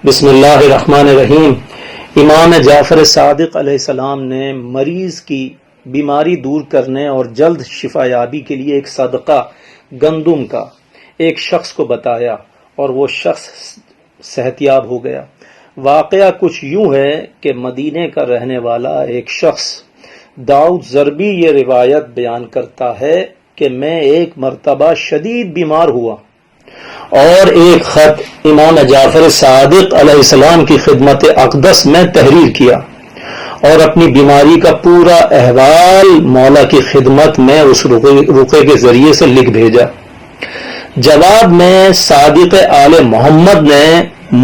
بسم اللہ الرحمن الرحیم۔ امام جعفر صادق علیہ السلام نے مریض کی بیماری دور کرنے اور جلد شفا یابی کے لیے ایک صدقہ گندم کا ایک شخص کو بتایا اور وہ شخص صحت یاب ہو گیا۔ واقعہ کچھ یوں ہے کہ مدینے کا رہنے والا ایک شخص داؤد ضربی یہ روایت بیان کرتا ہے کہ میں ایک مرتبہ شدید بیمار ہوا اور ایک خط امام جعفر صادق علیہ السلام کی خدمت اقدس میں تحریر کیا اور اپنی بیماری کا پورا احوال مولا کی خدمت میں اس رقعے کے ذریعے سے لکھ بھیجا۔ جواب میں صادق آل محمد نے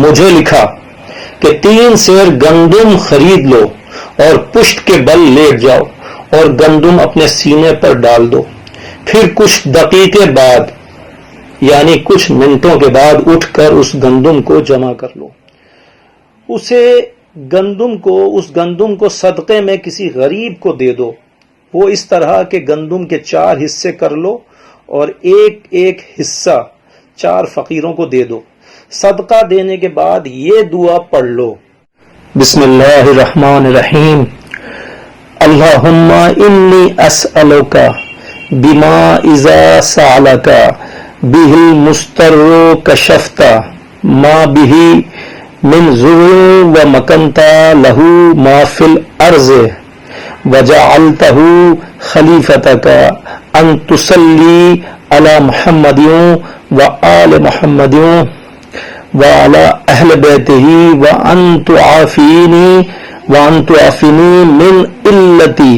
مجھے لکھا کہ 3 سیر گندم خرید لو اور پشت کے بل لیٹ جاؤ اور گندم اپنے سینے پر ڈال دو، پھر کچھ دقیقے بعد یعنی کچھ منٹوں کے بعد اٹھ کر اس گندم کو جمع کر لو۔ اس گندم کو صدقے میں کسی غریب کو دے دو۔ وہ اس طرح کہ گندم کے 4 حصے کر لو اور ایک حصہ 4 فقیروں کو دے دو۔ صدقہ دینے کے بعد یہ دعا پڑھ لو: بسم اللہ الرحمن الرحیم، اللہم انی اسألک بما اذا سألک بہ المستر کشفت ما بہ من ضر ومکنت لہ ما فی الارض وجعلتہ خلیفتک ان تصلی علی محمد وآل محمد وعلی اہل بیتہ وان تعافینی من علتی۔